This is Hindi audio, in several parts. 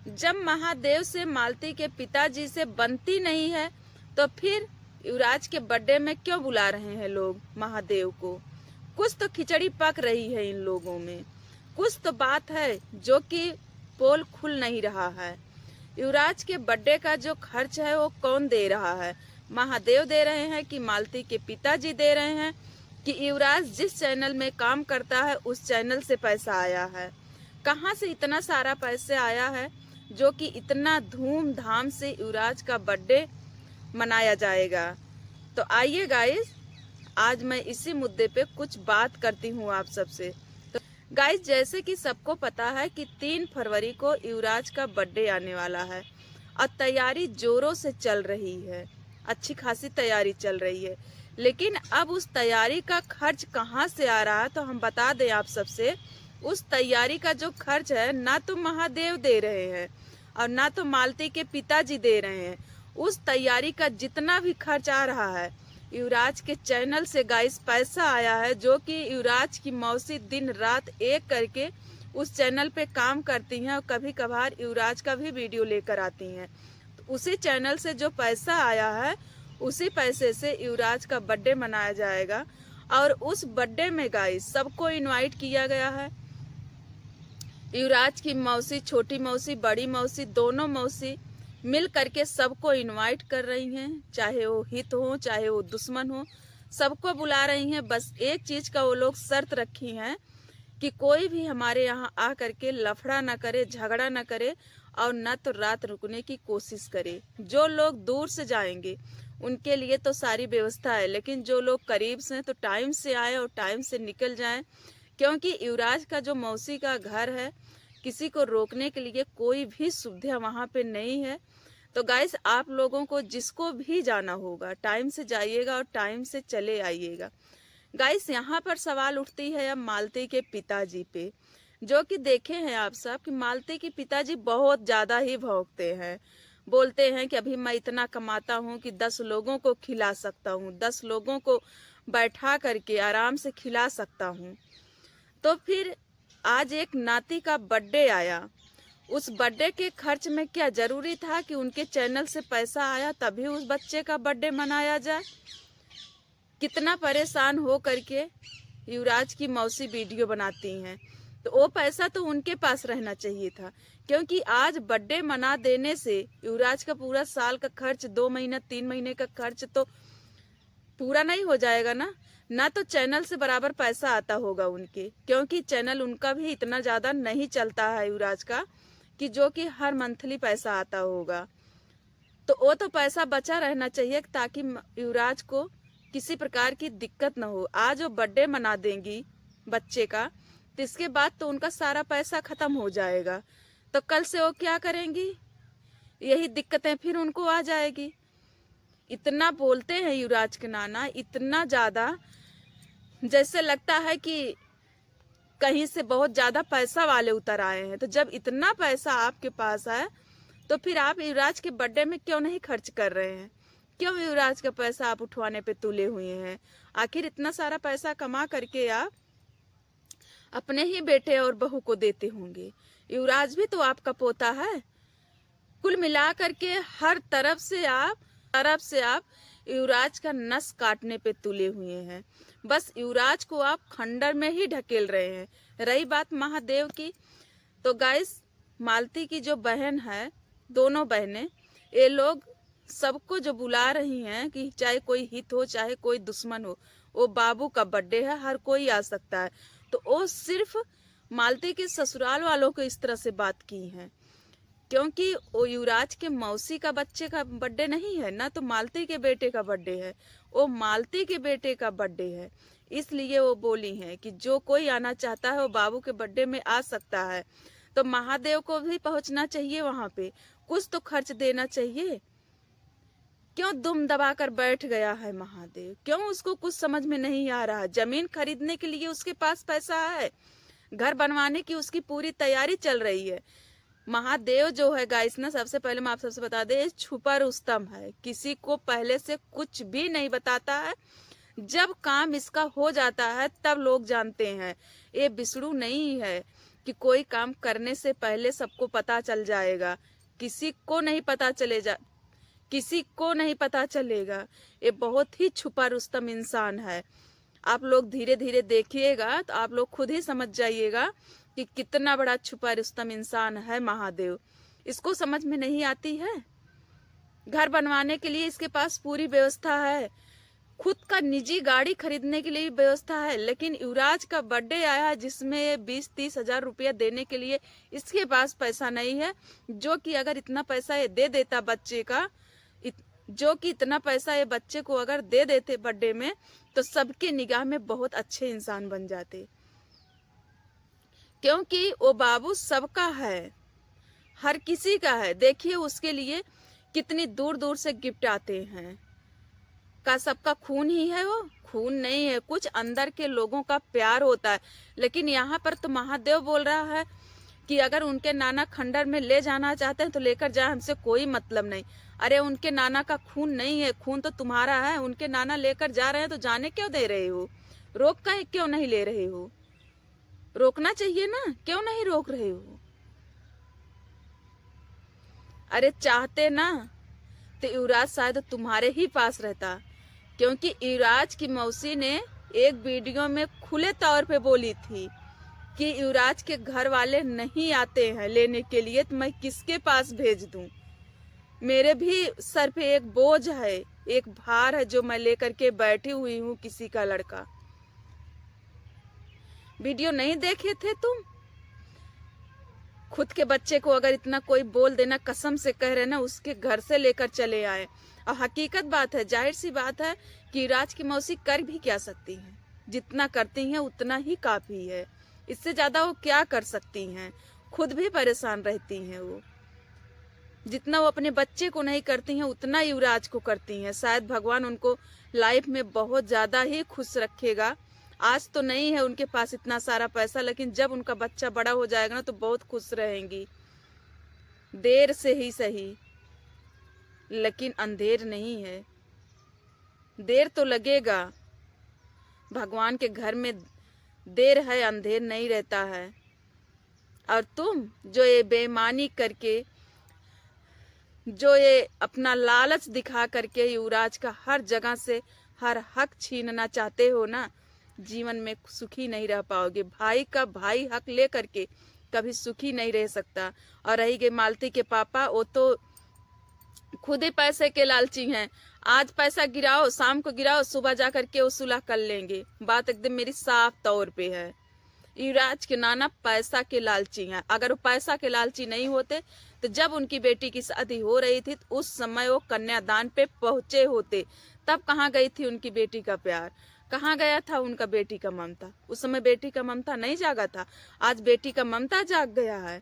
जब महादेव से मालती के पिताजी से बनती नहीं है तो फिर युवराज के बर्थडे में क्यों बुला रहे हैं लोग महादेव को? कुछ तो खिचड़ी पक रही है इन लोगों में, कुछ तो बात है जो कि पोल खुल नहीं रहा है। युवराज के बर्थडे का जो खर्च है वो कौन दे रहा है? महादेव दे रहे हैं कि मालती के पिताजी दे रहे हैं कि युवराज जिस चैनल में काम करता है उस चैनल से पैसा आया है? कहाँ से इतना सारा पैसे आया है जो कि इतना धूमधाम से युवराज का बर्थडे मनाया जाएगा? तो आइए गाइस, आज मैं इसी मुद्दे पे कुछ बात करती हूँ आप सबसे। तो गाइस, जैसे कि सबको पता है कि 3 फरवरी को युवराज का बर्थडे आने वाला है और तैयारी जोरों से चल रही है, अच्छी खासी तैयारी चल रही है। लेकिन अब उस तैयारी का खर्च कहाँ से आ रहा है तो हम बता दें आप सबसे। उस तैयारी का जो खर्च है ना तो महादेव दे रहे हैं और ना तो मालती के पिताजी दे रहे हैं। उस तैयारी का जितना भी खर्च आ रहा है युवराज के चैनल से गाइस पैसा आया है, जो कि युवराज की मौसी दिन रात एक करके उस चैनल पे काम करती हैं और कभी कभार युवराज का भी वीडियो लेकर आती हैं। तो उसी चैनल से जो पैसा आया है उसी पैसे से युवराज का बर्थडे मनाया जाएगा। और उस बर्थडे में गाइस सबको इनवाइट किया गया है। युवराज की मौसी, छोटी मौसी, बड़ी मौसी, दोनों मौसी मिल करके सबको इनवाइट कर रही हैं, चाहे वो हित हो चाहे वो दुश्मन हो, सबको बुला रही हैं। बस एक चीज का वो लोग शर्त रखी हैं कि कोई भी हमारे यहाँ आ करके लफड़ा न करे, झगड़ा न करे और न तो रात रुकने की कोशिश करे। जो लोग दूर से जाएंगे उनके लिए तो सारी व्यवस्था है, लेकिन जो लोग करीब से हैं तो टाइम से आए और टाइम से निकल जाएं, क्योंकि युवराज का जो मौसी का घर है किसी को रोकने के लिए कोई भी सुविधा वहाँ पे नहीं है। तो गाइस, आप लोगों को जिसको भी जाना होगा टाइम से जाइएगा और टाइम से चले आइएगा। गाइस, यहाँ पर सवाल उठती है अब मालती के पिताजी पे, जो कि देखे हैं आप सब कि मालती के पिताजी बहुत ज्यादा ही भौंकते हैं। बोलते हैं कि अभी मैं इतना कमाता हूँ कि 10 लोगों को खिला सकता हूँ, 10 लोगों को बैठा करके आराम से खिला सकता हूँ। तो फिर आज एक नाती का बर्थडे आया, उस बर्थडे के खर्च में क्या जरूरी था कि उनके चैनल से पैसा आया तभी उस बच्चे का बर्थडे मनाया जाए? कितना परेशान हो करके युवराज की मौसी वीडियो बनाती हैं, तो वो पैसा तो उनके पास रहना चाहिए था, क्योंकि आज बर्थडे मना देने से युवराज का पूरा साल का खर्च, 2 महीना 3 महीने का खर्च तो पूरा नहीं हो जाएगा ना तो चैनल से बराबर पैसा आता होगा उनके, क्योंकि चैनल उनका भी इतना ज्यादा नहीं चलता है युवराज का कि जो कि हर मंथली पैसा आता होगा। तो वो तो पैसा बचा रहना चाहिए ताकि युवराज को किसी प्रकार की दिक्कत न हो। आज वो बर्थडे मना देंगी बच्चे का तो इसके बाद तो उनका सारा पैसा खत्म हो जाएगा। तो कल से वो क्या करेंगी? यही दिक्कतें फिर उनको आ जाएगी। इतना बोलते हैं युवराज के नाना, इतना ज्यादा जैसे लगता है कि कहीं से बहुत ज्यादा पैसा वाले उतर आए हैं। तो जब इतना पैसा आपके पास है तो फिर आप युवराज के बर्थडे में क्यों नहीं खर्च कर रहे हैं? क्यों युवराज का पैसा आप उठवाने पे तुले हुए हैं? आखिर इतना सारा पैसा कमा करके आप अपने ही बेटे और बहू को देते होंगे। युवराज भी तो आपका पोता है। कुल मिला करके हर तरफ से आप युवराज का नस काटने पे तुले हुए हैं। बस युवराज को आप खंडर में ही ढकेल रहे हैं। रही बात महादेव की, तो गाइस, मालती की जो बहन है, दोनों बहनें, ये लोग सबको जो बुला रही हैं कि चाहे कोई हित हो चाहे कोई दुश्मन हो, वो बाबू का बर्थडे है, हर कोई आ सकता है। तो वो सिर्फ मालती के ससुराल वालों को इस तरह से बात की हैं, क्योंकि वो युवराज के मौसी का बच्चे का बर्थडे नहीं है, ना तो मालती के बेटे का बर्थडे है, वो मालती के बेटे का बर्थडे है। इसलिए वो बोली हैं कि जो कोई आना चाहता है वो बाबू के बर्थडे में आ सकता है। तो महादेव को भी पहुंचना चाहिए वहां पे, कुछ तो खर्च देना चाहिए। क्यों दुम दबा कर बैठ गया है महादेव? क्यों उसको कुछ समझ में नहीं आ रहा? जमीन खरीदने के लिए उसके पास पैसा है, घर बनवाने की उसकी पूरी तैयारी चल रही है। महादेव जो है गाइस ना, सबसे पहले मैं आप सबसे बता दे, छुपा रुस्तम है, किसी को पहले से कुछ भी नहीं बताता है। जब काम इसका हो जाता है तब लोग जानते हैं। ये बिसड़ू नहीं है कि कोई काम करने से पहले सबको पता चल जाएगा, किसी को नहीं पता चलेगा। ये बहुत ही छुपा रुस्तम इंसान है। आप लोग धीरे धीरे देखिएगा तो आप लोग खुद ही समझ जाइएगा कि कितना बड़ा छुपा रुस्तम इंसान है महादेव। इसको समझ में नहीं आती है। घर बनवाने के लिए इसके पास पूरी व्यवस्था है, खुद का निजी गाड़ी खरीदने के लिए व्यवस्था है, लेकिन युवराज का बर्थडे आया जिसमें 20-30 हजार रुपया देने के लिए इसके पास पैसा नहीं है। जो कि अगर इतना पैसा ये दे देता बच्चे का, इतना पैसा ये बच्चे को अगर दे देते बर्थडे में, तो सबके निगाह में बहुत अच्छे इंसान बन जाते। क्योंकि वो बाबू सबका है, हर किसी का है। देखिए उसके लिए कितनी दूर दूर से गिफ्ट आते हैं। का सबका खून ही है? वो खून नहीं है, कुछ अंदर के लोगों का प्यार होता है। लेकिन यहाँ पर तो महादेव बोल रहा है कि अगर उनके नाना खंडर में ले जाना चाहते हैं तो लेकर जाए, हमसे कोई मतलब नहीं। अरे उनके नाना का खून नहीं है, खून तो तुम्हारा है। उनके नाना लेकर जा रहे हैं तो जाने क्यों दे रहे हो? क्यों नहीं ले रहे हो? रोकना चाहिए ना, क्यों नहीं रोक रहे हो? अरे चाहते ना तो युवराज शायद तुम्हारे ही पास रहता, क्योंकि युवराज की मौसी ने एक वीडियो में खुले तौर पे बोली थी कि युवराज के घर वाले नहीं आते हैं लेने के लिए, तो मैं किसके पास भेज दूं? मेरे भी सर पे एक बोझ है, एक भार है जो मैं लेकर के बैठी हुई हूँ, किसी का लड़का। वीडियो नहीं देखे थे तुम? खुद के बच्चे को अगर इतना कोई बोल देना, कसम से कह रहे ना, उसके घर से लेकर चले आए। और हकीकत बात है, जाहिर सी बात है कि युवराज की मौसी कर भी क्या सकती हैं? जितना करती हैं उतना ही काफी है, इससे ज्यादा वो क्या कर सकती हैं? खुद भी परेशान रहती हैं वो। जितना वो अपने बच्चे को नहीं करती हैं उतना युवराज को करती हैं। शायद भगवान उनको लाइफ में बहुत ज्यादा ही खुश रखेगा। आज तो नहीं है उनके पास इतना सारा पैसा, लेकिन जब उनका बच्चा बड़ा हो जाएगा ना तो बहुत खुश रहेंगी। देर से ही सही, लेकिन अंधेर नहीं है। देर तो लगेगा, भगवान के घर में देर है, अंधेर नहीं रहता है। और तुम जो ये बेईमानी करके, जो ये अपना लालच दिखा करके युवराज का हर जगह से हर हक छीनना चाहते हो ना, जीवन में सुखी नहीं रह पाओगे। भाई का भाई हक ले करके कभी सुखी नहीं रह सकता। और रही गई मालती के पापा, वो तो खुद ही पैसे के लालची हैं। आज पैसा गिराओ, शाम को गिराओ, सुबह जा करके वो सुलह कर लेंगे। बात एकदम मेरी साफ तौर पे है। युवराज के नाना पैसा के लालची हैं। अगर वो पैसा के लालची नहीं होते तो जब उनकी बेटी की शादी हो रही थी तो उस समय वो कन्यादान पे पहुंचे होते। तब कहाँ गई थी उनकी बेटी का प्यार? कहाँ गया था उनका बेटी का ममता? उस समय बेटी का ममता नहीं जागा था, आज बेटी का ममता जाग गया है।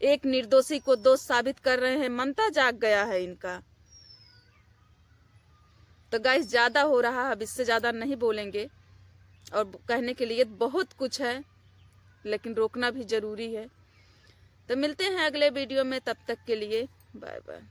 एक निर्दोषी को दोष साबित कर रहे हैं, ममता जाग गया है इनका। तो गाइस ज्यादा हो रहा है, अब इससे ज्यादा नहीं बोलेंगे। और कहने के लिए बहुत कुछ है, लेकिन रोकना भी जरूरी है। तो मिलते हैं अगले वीडियो में, तब तक के लिए बाय बाय।